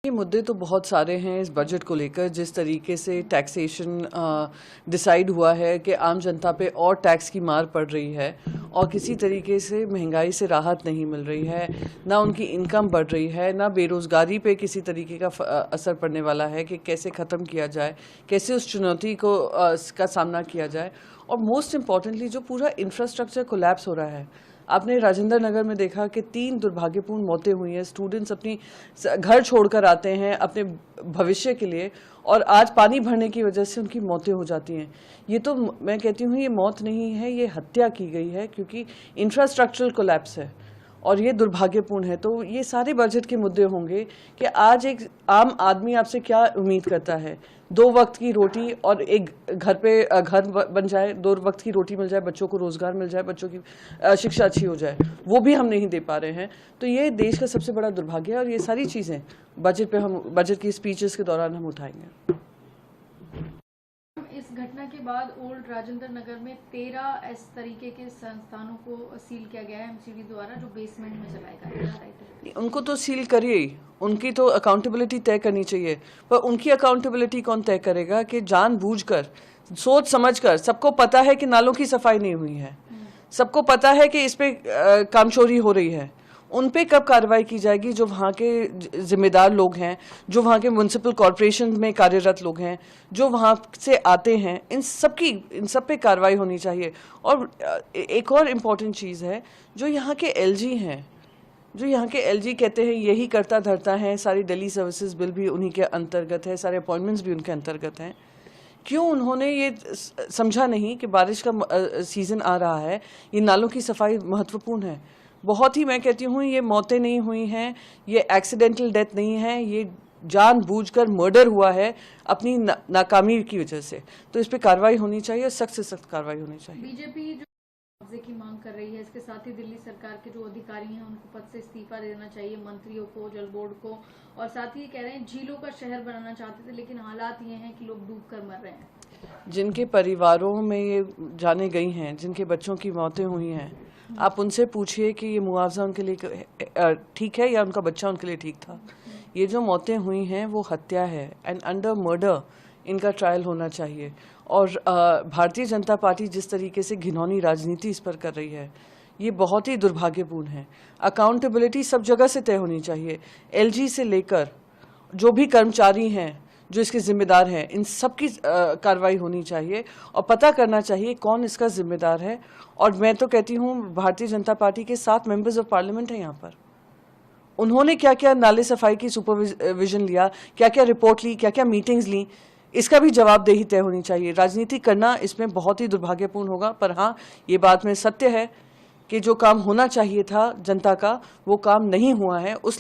ये मुद्दे तो बहुत सारे हैं इस बजट को लेकर। जिस तरीके से टैक्सेशन डिसाइड हुआ है कि आम जनता पे और टैक्स की मार पड़ रही है और किसी तरीके से महंगाई से राहत नहीं मिल रही है, ना उनकी इनकम बढ़ रही है, ना बेरोज़गारी पे किसी तरीके का असर पड़ने वाला है कि कैसे ख़त्म किया जाए, कैसे उस चुनौती को का सामना किया जाए। और मोस्ट इम्पॉर्टेंटली जो पूरा इंफ्रास्ट्रक्चर कोलैप्स हो रहा है। आपने राजेंद्र नगर में देखा कि 3 दुर्भाग्यपूर्ण मौतें हुई हैं। स्टूडेंट्स अपनी घर छोड़कर आते हैं अपने भविष्य के लिए और आज पानी भरने की वजह से उनकी मौतें हो जाती हैं। ये तो मैं कहती हूँ ये मौत नहीं है, ये हत्या की गई है क्योंकि इंफ्रास्ट्रक्चरल कोलैप्स है और ये दुर्भाग्यपूर्ण है। तो ये सारे बजट के मुद्दे होंगे कि आज एक आम आदमी आपसे क्या उम्मीद करता है। 2 वक्त की रोटी और एक घर बन जाए, 2 वक्त की रोटी मिल जाए, बच्चों को रोजगार मिल जाए, बच्चों की शिक्षा अच्छी हो जाए, वो भी हम नहीं दे पा रहे हैं। तो ये देश का सबसे बड़ा दुर्भाग्य है और ये सारी चीज़ें बजट की स्पीचेस के दौरान हम उठाएंगे। इस घटना के बाद ओल्ड राजेंद्र नगर में 13 इस तरीके के संस्थानों को सील किया गया है एमसीडी द्वारा, जो बेसमेंट में चलाए। उनको तो सील करिए, उनकी तो अकाउंटेबिलिटी तय करनी चाहिए, पर उनकी अकाउंटेबिलिटी कौन तय करेगा कि जानबूझकर, सोच समझकर, सबको पता है कि नालों की सफाई नहीं हुई है, सबको पता है कि इस पे कामचोरी हो रही है, उन पे कब कार्रवाई की जाएगी? जो वहाँ के जिम्मेदार लोग हैं, जो वहाँ के म्यूनसिपल कॉरपोरेशन में कार्यरत लोग हैं, जो वहाँ से आते हैं, इन सब पे कार्रवाई होनी चाहिए। और एक और इम्पॉर्टेंट चीज़ है, जो यहाँ के एलजी हैं, जो यहाँ के एलजी कहते हैं यही करता धरता है, सारी दिल्ली सर्विसेज बिल भी उन्हीं के अंतर्गत है, सारे अपॉइंटमेंट्स भी उनके अंतर्गत हैं। क्यों उन्होंने ये समझा नहीं कि बारिश का सीज़न आ रहा है, ये नालों की सफाई महत्वपूर्ण है। बहुत ही, मैं कहती हूँ ये मौतें नहीं हुई हैं, ये एक्सीडेंटल डेथ नहीं है, ये जानबूझकर मर्डर हुआ है अपनी नाकामी की वजह से। तो इस पे कार्रवाई होनी चाहिए, सख्त से सख्त कार्रवाई होनी चाहिए। बीजेपी जो मुआवजे की मांग कर रही है, इसके साथ ही दिल्ली सरकार के जो अधिकारी हैं उनको पद से इस्तीफा देना चाहिए, मंत्रियों को, जल बोर्ड को, और साथ ही कह रहे हैं झीलों का शहर बनाना चाहते थे लेकिन हालात ये हैं कि लोग डूब कर मर रहे हैं। जिनके परिवारों में ये जाने गई हैं, जिनके बच्चों की मौतें हुई हैं, आप उनसे पूछिए कि ये मुआवजा उनके लिए ठीक है या उनका बच्चा उनके लिए ठीक था। ये जो मौतें हुई हैं वो हत्या है, एंड अंडर मर्डर इनका ट्रायल होना चाहिए। और भारतीय जनता पार्टी जिस तरीके से घिनौनी राजनीति इस पर कर रही है, ये बहुत ही दुर्भाग्यपूर्ण है। अकाउंटेबिलिटी सब जगह से तय होनी चाहिए, एलजी से लेकर जो भी कर्मचारी हैं जो इसके जिम्मेदार हैं, इन सब की कार्रवाई होनी चाहिए और पता करना चाहिए कौन इसका जिम्मेदार है। और मैं तो कहती हूँ भारतीय जनता पार्टी के 7 मेंबर्स ऑफ पार्लियामेंट हैं यहाँ पर, उन्होंने क्या क्या नाले सफाई की सुपरविजन लिया, क्या क्या रिपोर्ट ली, क्या क्या मीटिंग्स ली, इसका भी जवाबदेही तय होनी चाहिए। राजनीति करना इसमें बहुत ही दुर्भाग्यपूर्ण होगा। पर हाँ, ये बात में सत्य है कि जो काम होना चाहिए था जनता का, वो काम नहीं हुआ है। उस